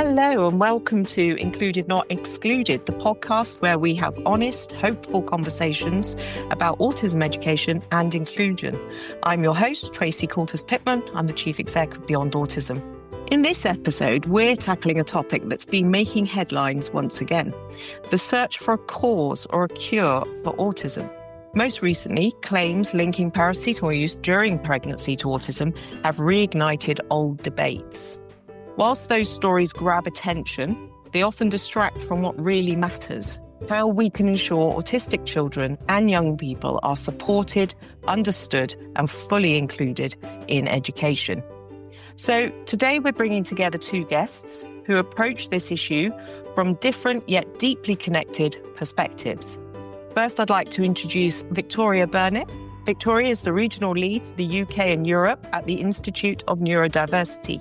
Hello and welcome to Included Not Excluded, the podcast where we have honest, hopeful conversations about autism education and inclusion. I'm your host, Tracie Coultas-Pitman. I'm the Chief Exec of BeyondAutism. In this episode, we're tackling a topic that's been making headlines once again: the search for a cause or a cure for autism. Most recently, claims linking paracetamol use during pregnancy to autism have reignited old debates. Whilst those stories grab attention, they often distract from what really matters: how we can ensure autistic children and young people are supported, understood, and fully included in education. So today we're bringing together two guests who approach this issue from different yet deeply connected perspectives. First, I'd like to introduce Victoria Burnip. Victoria is the Regional Lead for the UK and Europe at the Institute of Neurodiversity.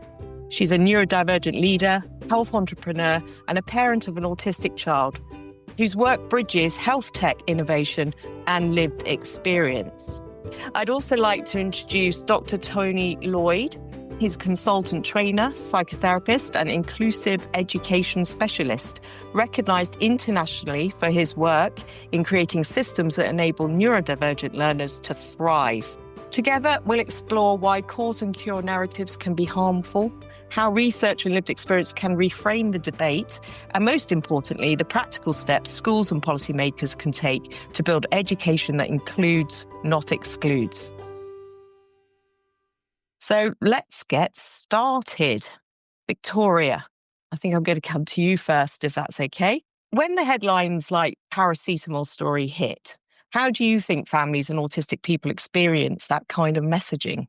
She's a neurodivergent leader, health entrepreneur, and a parent of an autistic child whose work bridges health tech innovation and lived experience. I'd also like to introduce Dr. Tony Lloyd. He's a consultant trainer, psychotherapist, and inclusive education specialist, recognised internationally for his work in creating systems that enable neurodivergent learners to thrive. Together, we'll explore why cause and cure narratives can be harmful, how research and lived experience can reframe the debate, and most importantly, the practical steps schools and policymakers can take to build education that includes, not excludes. So let's get started. Victoria, I think I'm going to come to you first, if that's okay. When the headlines like paracetamol story hit, how do you think families and autistic people experience that kind of messaging?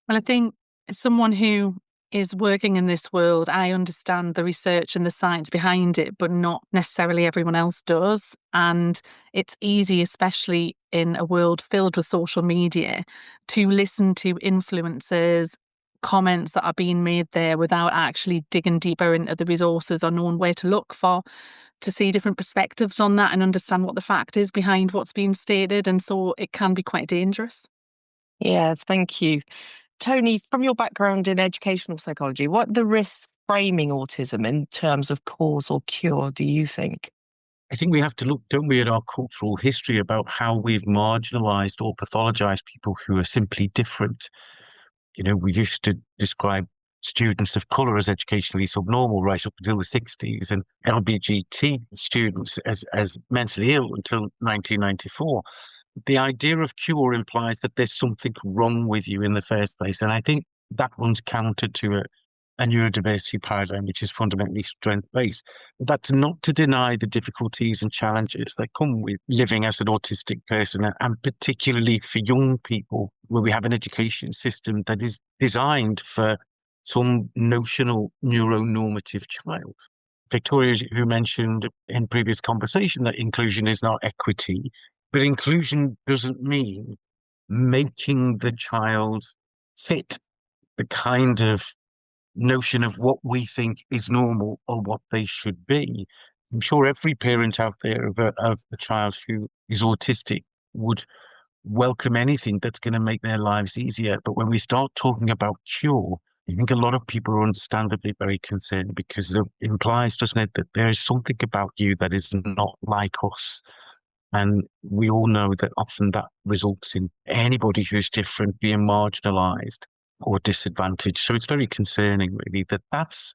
Well, I think as someone who is working in this world, I understand the research and the science behind it, but not necessarily everyone else does. And it's easy, especially in a world filled with social media, to listen to influencers, comments that are being made there without actually digging deeper into the resources or knowing where to look for to see different perspectives on that and understand what the fact is behind what's being stated. And so it can be quite dangerous. Yeah, thank you. Tony, from your background in educational psychology, what are the risks framing autism in terms of cause or cure, do you think? I think we have to look, don't we, at our cultural history about how we've marginalised or pathologized people who are simply different. You know, we used to describe students of colour as educationally subnormal right up until the 60s, and LGBT students as mentally ill until 1994. The idea of cure implies that there's something wrong with you in the first place. And I think that runs counter to a neurodiversity paradigm, which is fundamentally strength-based. That's not to deny the difficulties and challenges that come with living as an autistic person, and particularly for young people, where we have an education system that is designed for some notional neuronormative child. Victoria, who mentioned in previous conversation that inclusion is not equity, but inclusion doesn't mean making the child fit the kind of notion of what we think is normal or what they should be. I'm sure every parent out there of a child who is autistic would welcome anything that's going to make their lives easier. But when we start talking about cure, I think a lot of people are understandably very concerned, because it implies, doesn't it, that there is something about you that is not like us. And we all know that often that results in anybody who's different being marginalised or disadvantaged. So it's very concerning, really, that's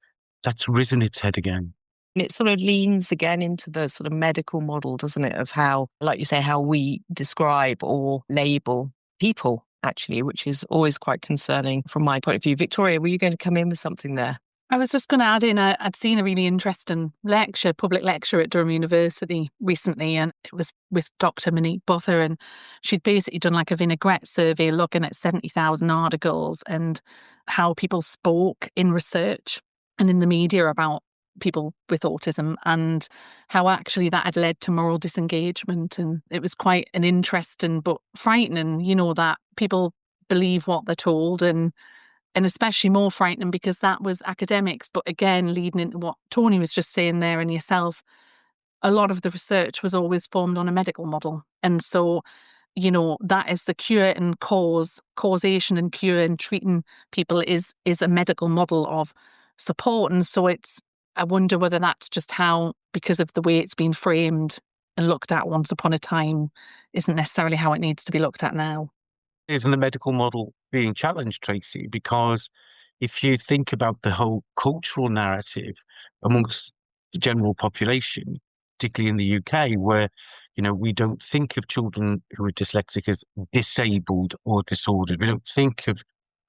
risen its head again. And it sort of leans again into the sort of medical model, doesn't it, of how, like you say, how we describe or label people, actually, which is always quite concerning from my point of view. Victoria, were you going to come in with something there? I was just going to add in, I'd seen a really interesting public lecture at Durham University recently, and it was with Dr. Monique Buther, and she'd basically done like a vinaigrette survey looking at 70,000 articles and how people spoke in research and in the media about people with autism, and how actually that had led to moral disengagement. And it was quite an interesting but frightening, that people believe what they're told, and especially more frightening because that was academics. But again, leading into what Tony was just saying there and yourself, a lot of the research was always formed on a medical model. And so, that is the cure and causation and cure and treating people is a medical model of support. And so it's I wonder whether that's just how, because of the way it's been framed and looked at once upon a time, isn't necessarily how it needs to be looked at now. Isn't the medical model being challenged, Tracy? Because if you think about the whole cultural narrative amongst the general population, particularly in the UK, where, we don't think of children who are dyslexic as disabled or disordered. We don't think of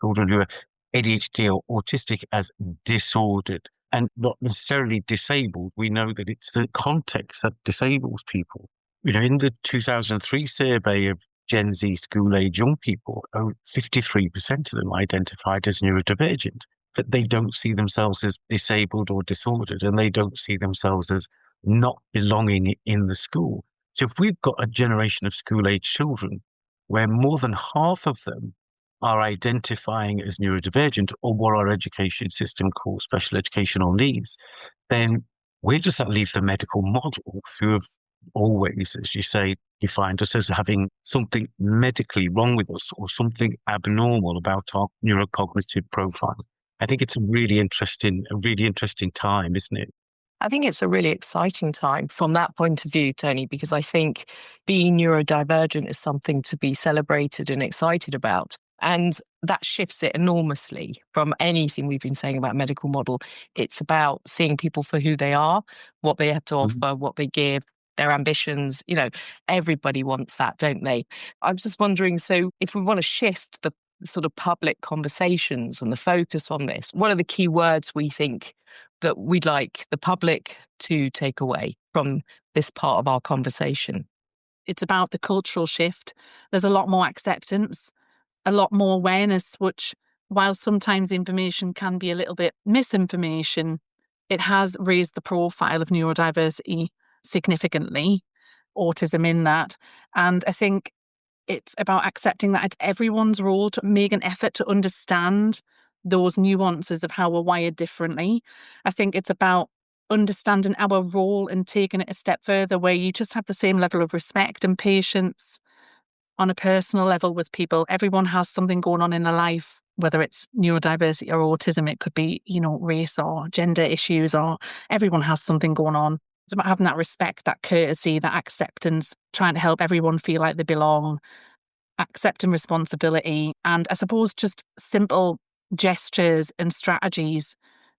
children who are ADHD or autistic as disordered and not necessarily disabled. We know that it's the context that disables people. In the 2003 survey of Gen Z school-age young people, 53% of them identified as neurodivergent, but they don't see themselves as disabled or disordered, and they don't see themselves as not belonging in the school. So if we've got a generation of school-age children where more than half of them are identifying as neurodivergent or what our education system calls special educational needs, then where does that leave the medical model, who have always, as you say, defined us as having something medically wrong with us or something abnormal about our neurocognitive profile? I think it's a really interesting time, isn't it? I think it's a really exciting time from that point of view, Tony, because I think being neurodivergent is something to be celebrated and excited about. And that shifts it enormously from anything we've been saying about medical model. It's about seeing people for who they are, what they have to offer, what they give, their ambitions. Everybody wants that, don't they? I'm just wondering, so if we want to shift the sort of public conversations and the focus on this, what are the key words we think that we'd like the public to take away from this part of our conversation? It's about the cultural shift. There's a lot more acceptance, a lot more awareness, which, while sometimes information can be a little bit misinformation, it has raised the profile of neurodiversity significantly, autism in that. And I think it's about accepting that it's everyone's role to make an effort to understand those nuances of how we're wired differently. I think it's about understanding our role and taking it a step further, where you just have the same level of respect and patience on a personal level with people. Everyone has something going on in their life, whether it's neurodiversity or autism. It could be, race or gender issues, or everyone has something going on. It's about having that respect, that courtesy, that acceptance, trying to help everyone feel like they belong, accepting responsibility. And I suppose just simple gestures and strategies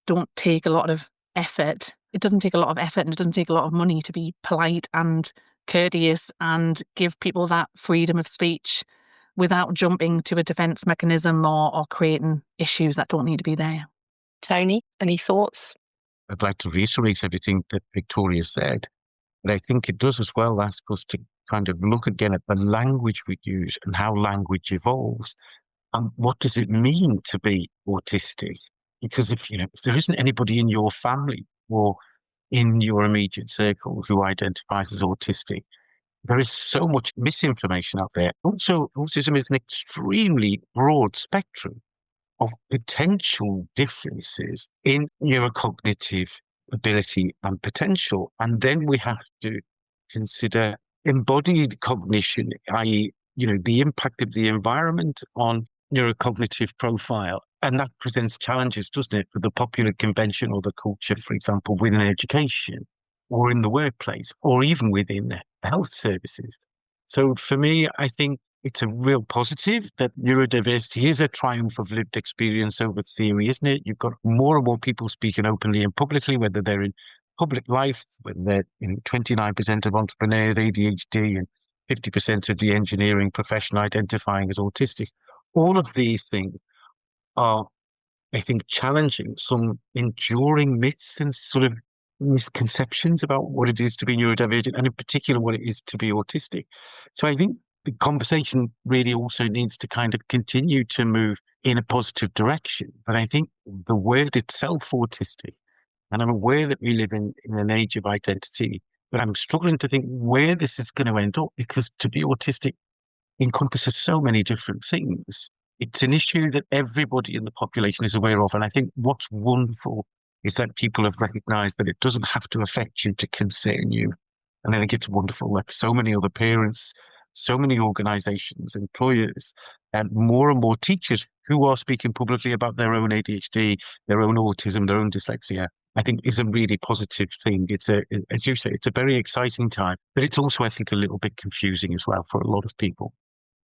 don't take a lot of effort. It doesn't take a lot of effort, and it doesn't take a lot of money to be polite and courteous and give people that freedom of speech without jumping to a defence mechanism or creating issues that don't need to be there. Tony, any thoughts? I'd like to reiterate everything that Victoria said, but I think it does as well ask us to kind of look again at the language we use and how language evolves. And what does it mean to be autistic? Because if there isn't anybody in your family or in your immediate circle who identifies as autistic, there is so much misinformation out there. Also, autism is an extremely broad spectrum of potential differences in neurocognitive ability and potential. And then we have to consider embodied cognition, i.e., the impact of the environment on neurocognitive profile. And that presents challenges, doesn't it, for the popular convention or the culture, for example, within education or in the workplace or even within health services. So for me, I think it's a real positive that neurodiversity is a triumph of lived experience over theory, isn't it? You've got more and more people speaking openly and publicly, whether they're in public life, whether they're 29% of entrepreneurs ADHD and 50% of the engineering profession identifying as autistic. All of these things are, I think, challenging some enduring myths and sort of misconceptions about what it is to be neurodivergent, and in particular what it is to be autistic. So I think the conversation really also needs to kind of continue to move in a positive direction. But I think the word itself, autistic, and I'm aware that we live in an age of identity, but I'm struggling to think where this is going to end up, because to be autistic encompasses so many different things. It's an issue that everybody in the population is aware of. And I think what's wonderful is that people have recognized that it doesn't have to affect you to concern you. And I think it's wonderful that so many other parents so many organizations, employers, and more teachers who are speaking publicly about their own ADHD, their own autism, their own dyslexia, I think is a really positive thing. As you say, it's a very exciting time, but it's also, I think, a little bit confusing as well for a lot of people.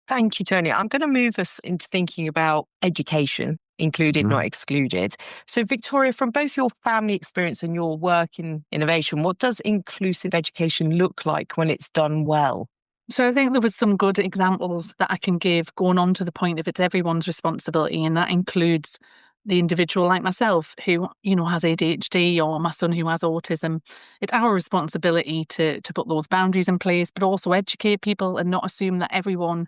Thank you, Tony. I'm going to move us into thinking about education, included, not excluded. So, Victoria, from both your family experience and your work in innovation, what does inclusive education look like when it's done well? So I think there was some good examples that I can give going on to the point of it's everyone's responsibility, and that includes the individual like myself who, has ADHD, or my son who has autism. It's our responsibility to put those boundaries in place, but also educate people and not assume that everyone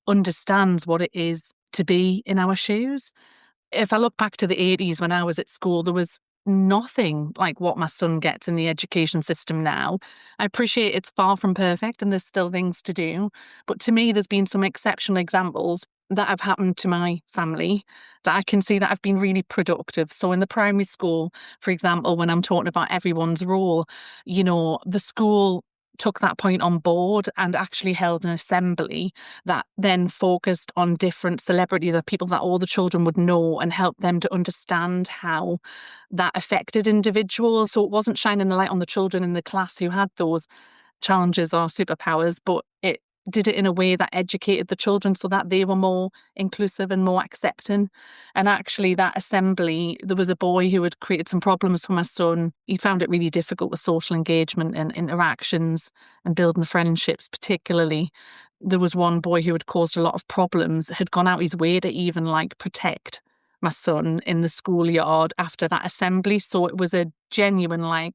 understands what it is to be in our shoes. If I look back to the 80s when I was at school, there was nothing like what my son gets in the education system now. I appreciate it's far from perfect and there's still things to do. But to me, there's been some exceptional examples that have happened to my family that I can see that have been really productive. So in the primary school, for example, when I'm talking about everyone's role, the school took that point on board and actually held an assembly that then focused on different celebrities or people that all the children would know and helped them to understand how that affected individuals. So it wasn't shining a light on the children in the class who had those challenges or superpowers, but it did it in a way that educated the children so that they were more inclusive and more accepting. And actually that assembly, there was a boy who had created some problems for my son. He found it really difficult with social engagement and interactions and building friendships particularly. There was one boy who had caused a lot of problems, had gone out his way to even protect my son in the schoolyard after that assembly. So it was a genuine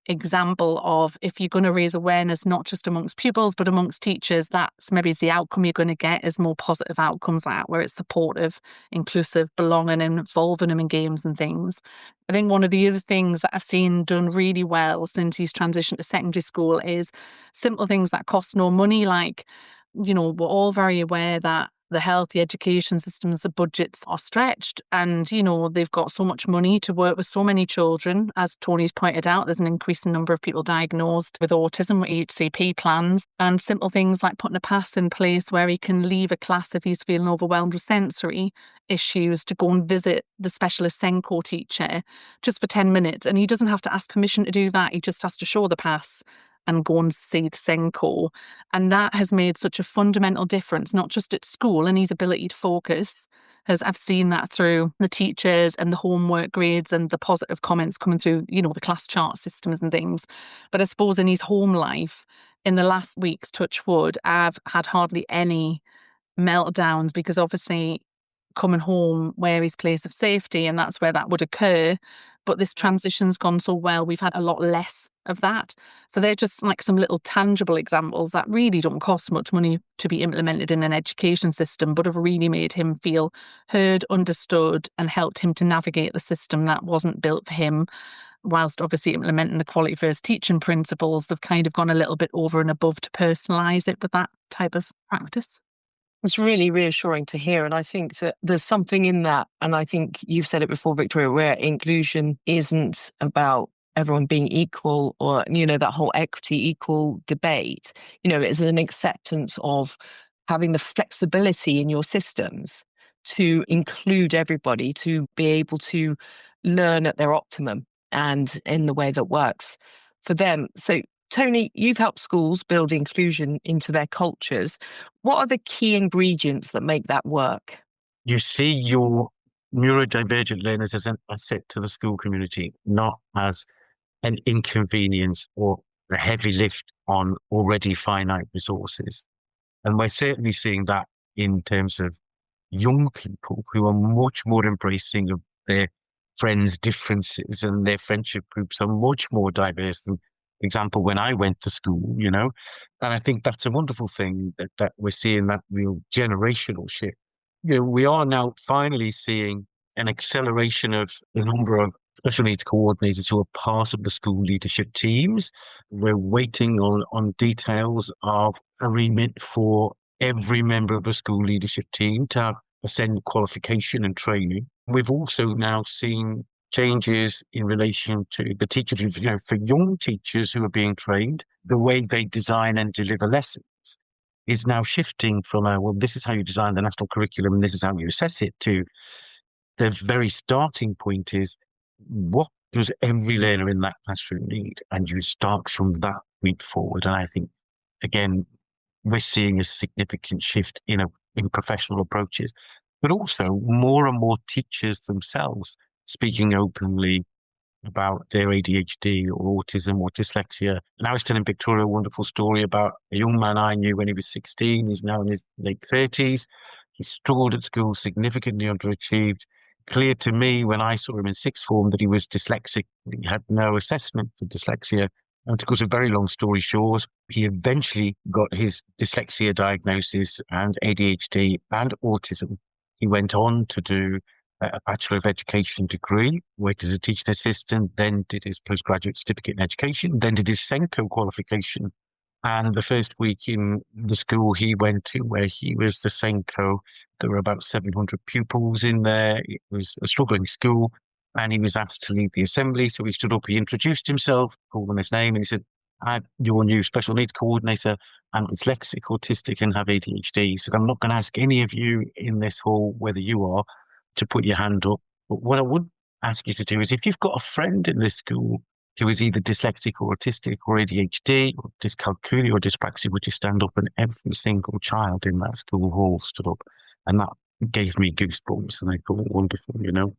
example of, if you're going to raise awareness not just amongst pupils but amongst teachers, that's maybe the outcome you're going to get is more positive outcomes like that, where it's supportive, inclusive, belonging, and involving them in games and things. I think one of the other things that I've seen done really well since he's transitioned to secondary school is simple things that cost no money. We're all very aware that the health, the education systems, the budgets are stretched, and they've got so much money to work with so many children. As Tony's pointed out, there's an increasing number of people diagnosed with autism with HCP plans, and simple things like putting a pass in place where he can leave a class if he's feeling overwhelmed with sensory issues to go and visit the specialist Senko teacher just for 10 minutes, and he doesn't have to ask permission to do that. He just has to show the pass and go and see the Senko. And that has made such a fundamental difference, not just at school and his ability to focus, as I've seen that through the teachers and the homework grades and the positive comments coming through, the class chart systems and things. But I suppose in his home life, in the last weeks, touch wood, I've had hardly any meltdowns, because obviously coming home where his place of safety, and that's where that would occur. But this transition's gone so well, we've had a lot less of that. So they're just some little tangible examples that really don't cost much money to be implemented in an education system, but have really made him feel heard, understood, and helped him to navigate the system that wasn't built for him. Whilst obviously implementing the quality first teaching principles, they've kind of gone a little bit over and above to personalise it with that type of practice. It's really reassuring to hear. And I think that there's something in that. And I think you've said it before, Victoria, where inclusion isn't about everyone being equal or, that whole equity equal debate. It's an acceptance of having the flexibility in your systems to include everybody, to be able to learn at their optimum and in the way that works for them. So, Tony, you've helped schools build inclusion into their cultures. What are the key ingredients that make that work? You see your neurodivergent learners as an asset to the school community, not as an inconvenience or a heavy lift on already finite resources. And we're certainly seeing that in terms of young people who are much more embracing of their friends' differences, and their friendship groups are much more diverse than, for example, when I went to school, and I think that's a wonderful thing that we're seeing that real generational shift. We are now finally seeing an acceleration of the number of special needs coordinators who are part of the school leadership teams. We're waiting on details of a remit for every member of the school leadership team to have ascend qualification and training. We've also now seen changes in relation to the teachers, for young teachers who are being trained, the way they design and deliver lessons. is now shifting from well, this is how you design the national curriculum and this is how you assess it, to the very starting point is, what does every learner in that classroom need? And you start from that point forward. And I think, again, we're seeing a significant shift in professional approaches, but also more and more teachers themselves speaking openly about their ADHD or autism or dyslexia. And I was telling Victoria a wonderful story about a young man I knew when he was 16. He's now in his late 30s. He struggled at school, significantly underachieved. Clear to me when I saw him in sixth form that he was dyslexic. He had no assessment for dyslexia. And to cut a very long story short, he eventually got his dyslexia diagnosis and ADHD and autism. He went on to do a Bachelor of Education degree, worked as a teaching assistant, then did his postgraduate certificate in education, then did his SENCO qualification. And the first week in the school he went to, where he was the SENCO, there were about 700 pupils in there. It was a struggling school, and he was asked to lead the assembly. So he stood up, he introduced himself, called them his name, and he said, "I'm your new special needs coordinator. I'm dyslexic, autistic, and have ADHD." He said, "I'm not going to ask any of you in this hall whether you are to put your hand up. But what I would ask you to do is, if you've got a friend in this school who is either dyslexic or autistic or ADHD or dyscalculia or dyspraxia, would you stand up?" And every single child in that school hall stood up. And that gave me goosebumps, and I thought, wonderful, you know.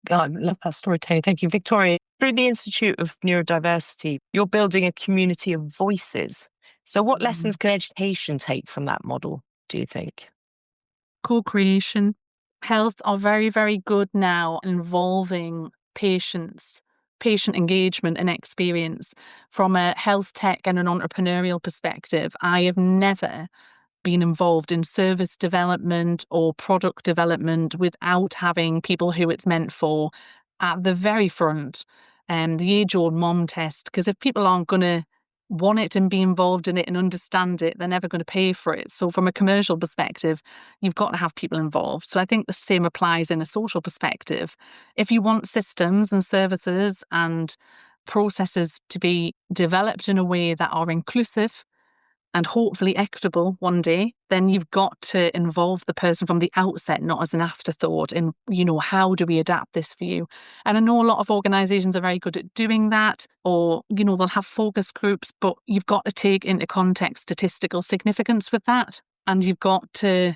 I love that story, Tony. Thank you, Victoria. Through the Institute of Neurodiversity, you're building a community of voices. So what lessons can education take from that model, do you think? Co-creation. Health are very, very good now involving patients, patient engagement and experience. From a health tech and an entrepreneurial perspective, I have never been involved in service development or product development without having people who it's meant for at the very front. The age-old mom test, because if people aren't going to want it and be involved in it and understand it, they're never going to pay for it. So from a commercial perspective, you've got to have people involved. So I think the same applies in a social perspective. If you want systems and services and processes to be developed in a way that are inclusive and hopefully equitable one day, then you've got to involve the person from the outset, not as an afterthought in, how do we adapt this for you? And I know a lot of organisations are very good at doing that, or, they'll have focus groups, but you've got to take into context statistical significance with that. And you've got to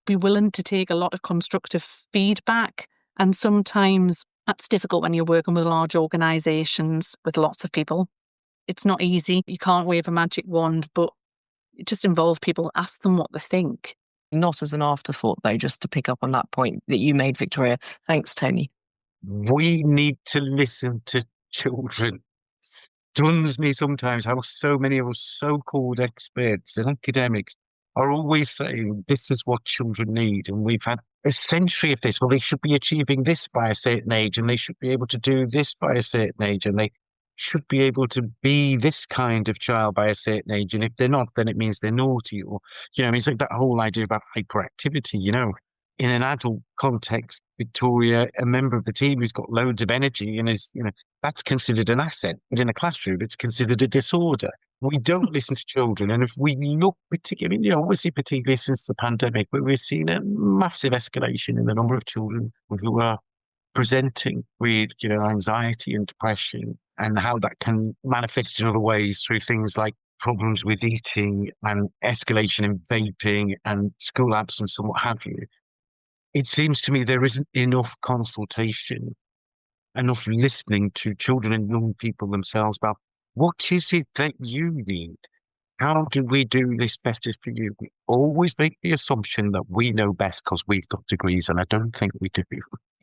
be willing to take a lot of constructive feedback. And sometimes that's difficult when you're working with large organisations with lots of people. It's not easy. You can't wave a magic wand, but just involve people, ask them what they think. Not as an afterthought, though, just to pick up on that point that you made, Victoria. Thanks, Tony. We need to listen to children. Stuns me sometimes how so many of us so-called experts and academics are always saying this is what children need. And we've had a century of this. Well, they should be achieving this by a certain age, and they should be able to do this by a certain age, and they should be able to be this kind of child by a certain age. And if they're not, then it means they're naughty. Or, it's like that whole idea about hyperactivity, in an adult context, Victoria, a member of the team who's got loads of energy and is, that's considered an asset. But in a classroom, it's considered a disorder. We don't listen to children. And if we look particularly, obviously, particularly since the pandemic, where we've seen a massive escalation in the number of children who are presenting with, anxiety and depression, and how that can manifest in other ways through things like problems with eating and escalation in vaping and school absence and what have you. It seems to me there isn't enough consultation, enough listening to children and young people themselves about what is it that you need? How do we do this better for you? We always make the assumption that we know best because we've got degrees, and I don't think we do.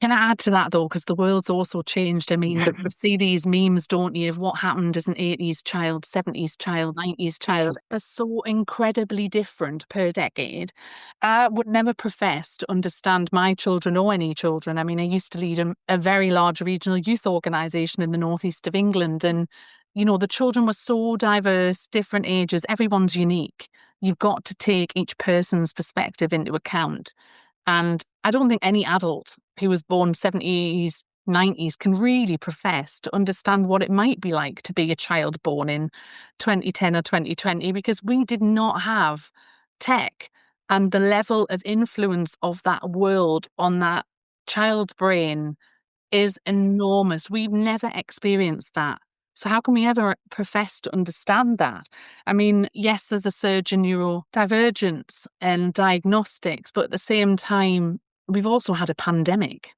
Can I add to that, though, because the world's also changed. I mean, you see these memes, don't you, of what happened as an 80s child, 70s child, 90s child. They're so incredibly different per decade. I would never profess to understand my children or any children. I mean, I used to lead a very large regional youth organisation in the northeast of England, and the children were so diverse, different ages, everyone's unique. You've got to take each person's perspective into account. And I don't think any adult who was born 70s, 90s can really profess to understand what it might be like to be a child born in 2010 or 2020, because we did not have tech and the level of influence of that world on that child's brain is enormous. We've never experienced that. So how can we ever profess to understand that? I mean, yes, there's a surge in neurodivergence and diagnostics, but at the same time, we've also had a pandemic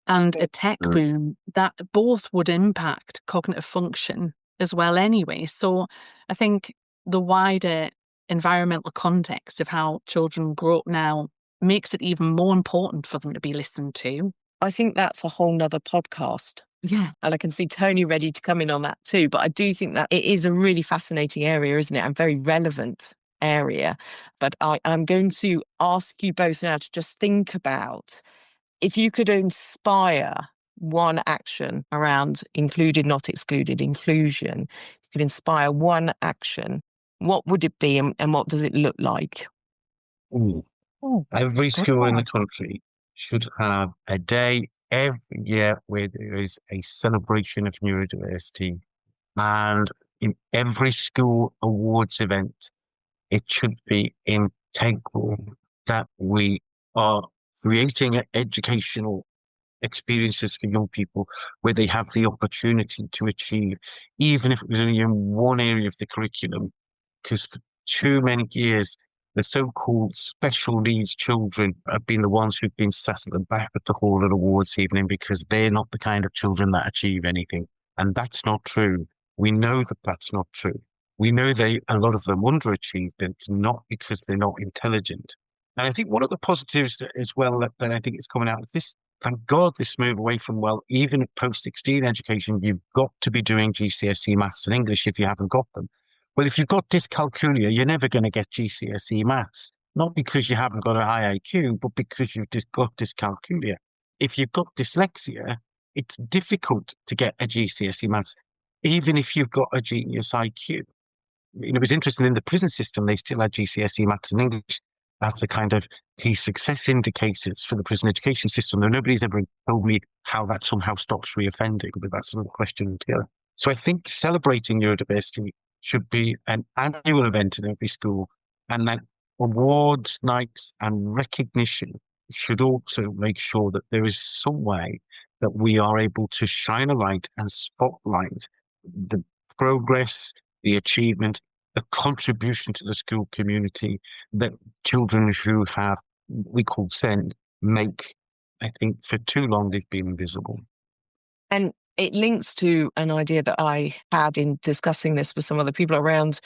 and a tech boom that both would impact cognitive function as well anyway. So I think the wider environmental context of how children grow up now makes it even more important for them to be listened to. I think that's a whole nother podcast. Yeah. And I can see Tony ready to come in on that too. But I do think that it is a really fascinating area, isn't it? And very relevant area. But I'm going to ask you both now to just think about if you could inspire one action around included, not excluded, inclusion, you could inspire one action, what would it be and what does it look like? Every school in the country should have a day every year where there is a celebration of neurodiversity. And in every school awards event, it should be integral that we are creating educational experiences for young people where they have the opportunity to achieve, even if it was only in one area of the curriculum. Because for too many years, the so-called special needs children have been the ones who've been sat at the back of the hall at awards evening because they're not the kind of children that achieve anything. And that's not true. We know that that's not true. We know a lot of them underachieve, but it's not because they're not intelligent. And I think one of the positives as well that I think is coming out of this, thank God, this move away from, well, even post-16 education, you've got to be doing GCSE maths and English if you haven't got them. Well, if you've got dyscalculia, you're never going to get GCSE maths, not because you haven't got a high IQ, but because you've just got dyscalculia. If you've got dyslexia, it's difficult to get a GCSE maths, even if you've got a genius IQ. It was interesting in the prison system, they still had GCSE maths and English as the kind of key success indicators for the prison education system. Though nobody's ever told me how that somehow stops reoffending, but that's another question altogether. So I think celebrating neurodiversity should be an annual event in every school, and that awards nights and recognition should also make sure that there is some way that we are able to shine a light and spotlight the progress, the achievement, the contribution to the school community that children who have we call SEND make. I think for too long they've been invisible. And it links to an idea that I had in discussing this with some other people around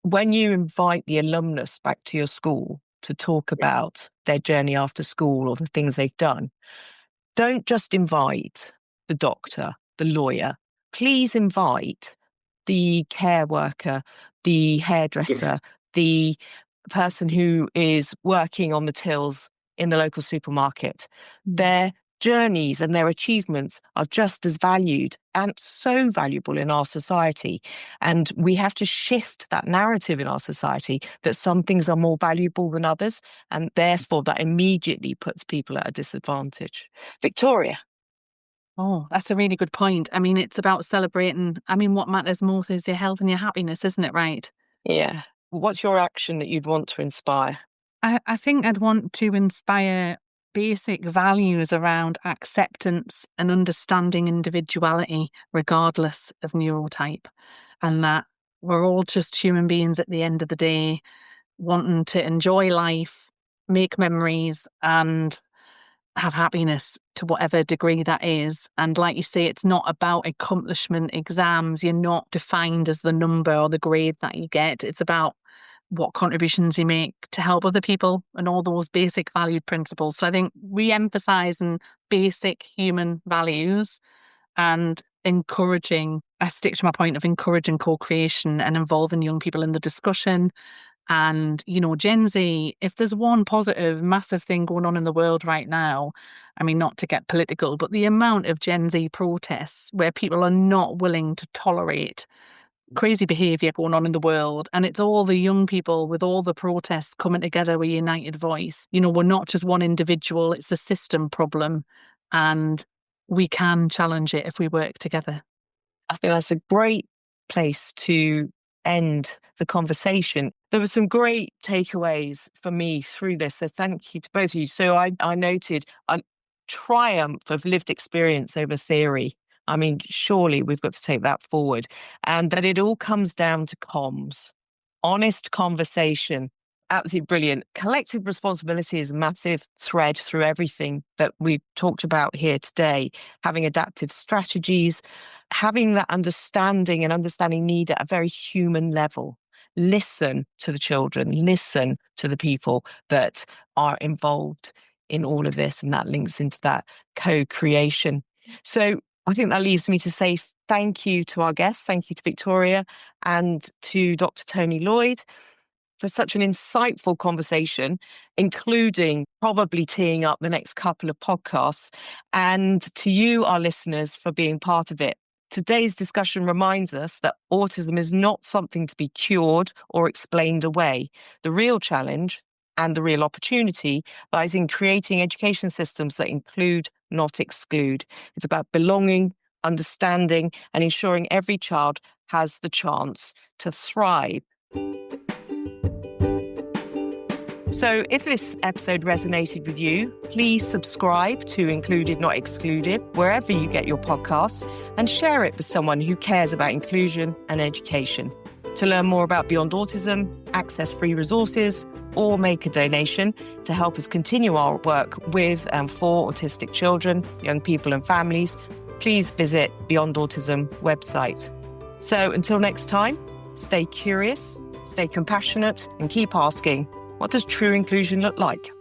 when you invite the alumnus back to your school to talk about their journey after school or the things they've done, don't just invite the doctor, the lawyer. Please invite the care worker, the hairdresser, the person who is working on the tills in the local supermarket. Their journeys and their achievements are just as valued and so valuable in our society. And we have to shift that narrative in our society that some things are more valuable than others. And therefore, that immediately puts people at a disadvantage. Victoria. Oh, that's a really good point. I mean, it's about celebrating. I mean, what matters most is your health and your happiness, isn't it, right? Yeah. What's your action that you'd want to inspire? I think I'd want to inspire basic values around acceptance and understanding individuality, regardless of neurotype, and that we're all just human beings at the end of the day, wanting to enjoy life, make memories, and have happiness to whatever degree that is. And like you say, it's not about accomplishment exams. You're not defined as the number or the grade that you get. It's about what contributions you make to help other people and all those basic valued principles. So I think re-emphasising basic human values and encouraging, I stick to my point of encouraging co-creation and involving young people in the discussion. And, you know, Gen Z, if there's one positive, massive thing going on in the world right now, I mean, not to get political, but the amount of Gen Z protests where people are not willing to tolerate crazy behaviour going on in the world. And it's all the young people with all the protests coming together with a united voice. You know, we're not just one individual, it's a system problem. And we can challenge it if we work together. I think that's a great place to end the conversation. There were some great takeaways for me through this. So thank you to both of you. So I noted a triumph of lived experience over theory. I mean, surely we've got to take that forward. And that it all comes down to comms, honest conversation. Absolutely brilliant. Collective responsibility is a massive thread through everything that we've talked about here today. Having adaptive strategies, having that understanding and understanding need at a very human level. Listen to the children, listen to the people that are involved in all of this. And that links into that co-creation. So I think that leaves me to say thank you to our guests. Thank you to Victoria and to Dr. Tony Lloyd for such an insightful conversation, including probably teeing up the next couple of podcasts, and to you, our listeners, for being part of it. Today's discussion reminds us that autism is not something to be cured or explained away. The real challenge and the real opportunity lies in creating education systems that include, not exclude. It's about belonging, understanding, and ensuring every child has the chance to thrive. So if this episode resonated with you, please subscribe to Included Not Excluded wherever you get your podcasts and share it with someone who cares about inclusion and education. To learn more about Beyond Autism, access free resources, or make a donation to help us continue our work with and for autistic children, young people and families, please visit Beyond Autism website. So until next time, stay curious, stay compassionate, and keep asking, what does true inclusion look like?